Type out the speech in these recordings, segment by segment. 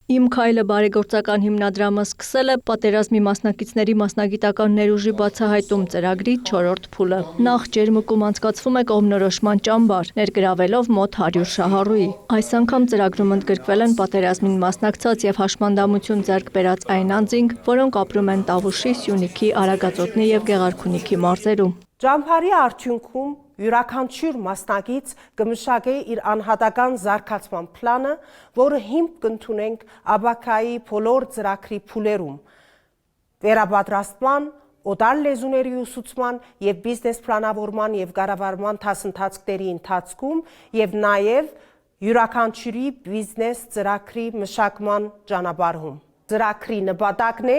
Իմ քայլը բարեգործական հիմնադրամը սկսել է պատերազմի մասնակիցների մասնագիտական ներուժի բացահայտում ծրագրի 4-րդ փուլը։ Նախ Ջերմուկում անցկացվում է կողմնորոշման ճամբար, ներգրավելով մոտ 100 շահառուի։ Այս անգամ ծրագրում ընդգրկվել են պատերազմին մասնակցած եւ հաշմանդամություն ձեռք բերած այն անձինք, որոնք ապրում են Տավուշի, Սյունիքի, Արագածոտնի եւ Գեղարքունիքի մարզերում։ Ճամբարի արդյունքում յուրաքանչյուր մասնակից կմշակի իր անհատական զարգացման պլանը, որը հիմք կընդունենք ԱԲԿ-ի բոլոր ծրագրի փուլերում, վերապատրաստման, օտար լեզուների ուսուցման եւ բիզնես պլանավորման եւ կառավարման դասընթացների ընթացքում եւ նաեւ յուրաքանչյուրի բիզնես ծրագրի մշակման ճանապարհում։ Ծրագրի նպատակն է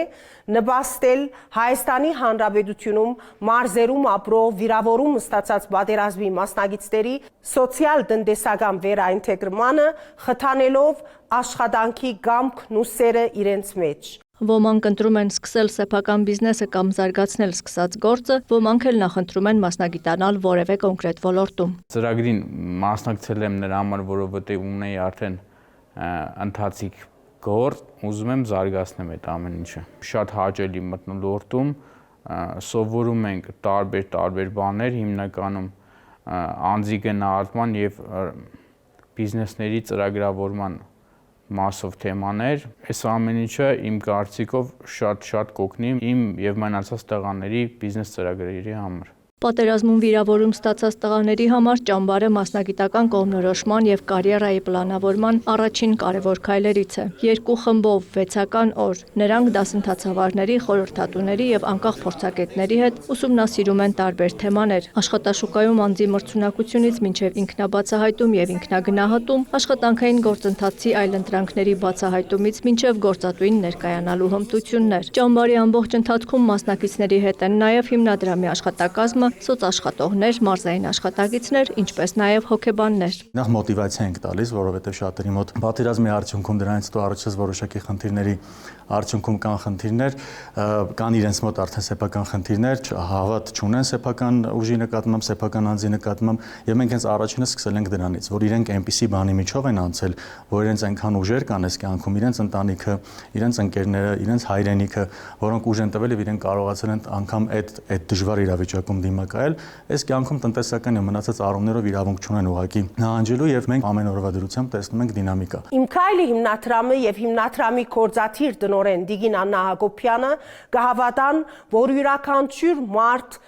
նպաստել Հայաստանի Հանրապետությունում մարզերում ապրող վիրավորում ստացած պատերազմի մասնակիցների սոցիալ-տնտեսական վերաինտեգրմանը, խթանելով աշխատանքի կամքն ու սերը իրենց մեջ։ Ոմանք ընտրում են սկսել սեփական բիզնեսը կամ զարգացնել սկսած գործը, ոմանք էլ նախընտրում են մասնագիտանալ որևէ կոնկրետ ոլորտում։ Ծրագրին մասնակցել եմ նրա համար, որովհետև ունեի արդեն ընթացիկ գործ, ուզում եմ զարգացնեմ այդ ամեն ինչը։ Շատ հաճելի մթնոլորտում սովորում ենք տարբեր բաներ, հիմնականում անձի գնահատման եւ բիզնեսների ծրագրավորման մասով թեմաներ։ Այս ամեն ինչը իմ կարծիքով շատ կօգնի իմ եւ մնացած տղաների բիզնես ծրագրերի համար։ Պատերազմում վիրավորում ստացած տղաների համար ճամբարը մասնագիտական կողմնորոշման եւ կարիերայի պլանավորման առաջին կարևոր քայլերից է։ Երկու խմբով 6-ական օր նրանք դասընթացավարների, խորհրդատուների եւ անկախ փորձագետների հետ ուսումնասիրում են տարբեր թեմաներ։ Աշխատաշուկայում անձի մրցունակությունից մինչեւ ինքնաբացահայտում եւ ինքնագնահատում, աշխատանքային գործընթացի այլընտրանքների բացահայտումից մինչեւ գործատուին ներկայանալու հմտություններ։ Ճամբարի ամբողջ ընթացքում մասնակիցների հետ են նաեւ հիմնադրամի աշխատակազմը, սոցաշխատողներ, մարզային աշխատակիցներ, ինչպես նաև հոգեբաններ։ Նախ մոտիվացիա ենք տալիս, որովհետև շատերի մոտ պատերազմի արդյունքում դրանից հետո առաջացած որոշակի խնդիրների արդյունքում կան խնդիրներ, կան իրենց մոտ արդեն սեփական խնդիրներ, հավատ չունեն սեփական ուժի նկատմամբ, սեփական անձի նկատմամբ, եւ մենք հենց առաջինը սկսել ենք դրանից, որ իրենք այնպիսի բանի միջով են անցել, որ իրենց այնքան ուժեր կան այս կյանքում, իրենց ընտանիքը, իրենց ընկերները, իրենց հայրենիքը, որոնք ուժ են տվել եւ իրենք կարողացել են անգամ այդ դժվար իրավիճակում դիմակայել, այս կյանքում տնտեսական եւ մնացած առումներով իրավունք չունեն ուղղակի նահանջելու եւ մենք ամեն օրվա դրությամբ տեսնում ենք դինամիկա։ Իմ քայլի հիմնադրամը եւ հիմնադրամի գործադիր տնօրեն Տիգին Աննա Հակոբյանը կհավատան, որ յուրաքանչյուր մարդ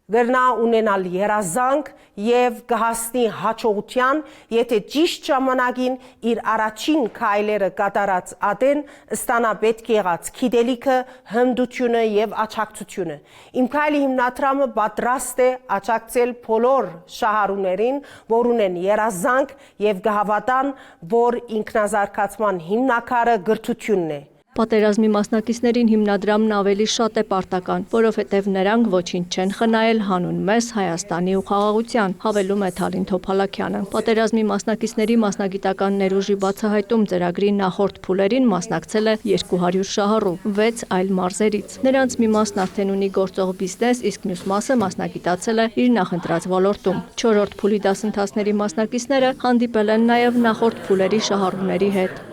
կգնա ունենալ երազանք եւ կհասնի հաջողության, եթե ճիշտ ժամանակին իր առաջին քայլերը կատարած ադեն ստանա պետք եղած գիտելիքը, հմտությունը եւ աջակցությունը։ Իմ քայլի հիմնադրամը պատրաստ է աջակցել բոլոր շահառուներին, որ ունեն երազանք եւ կհավատան, որ ինքնազարգացման հիմնակարը գրթությունն է։ Պատերազմի մասնակիցներին հիմնադրամն ավելի շատ է պարտական, որովհետև նրանք ոչինչ չեն խնայել հանուն մեզ Հայաստանի ու խաղաղության, հավելում է Թալին Թոփալաքյանը։ Պատերազմի մասնակիցների մասնագիտական ներուժի բացահայտում ծրագրի նախորդ փուլերին մասնակցել է 200 շահառու, 6 այլ մարզերից։ Նրանց մի մասն արդեն ունի գործող բիզնես, իսկ մյուս մասը մասնագիտացել է իր նախընտրած ոլորտում։ 4-րդ փուլի դասընթացների մասնակիցները հանդիպել են նաև նախորդ փուլերի շահառուների հետ։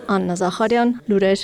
Աննա Զախարյան, լուրեր։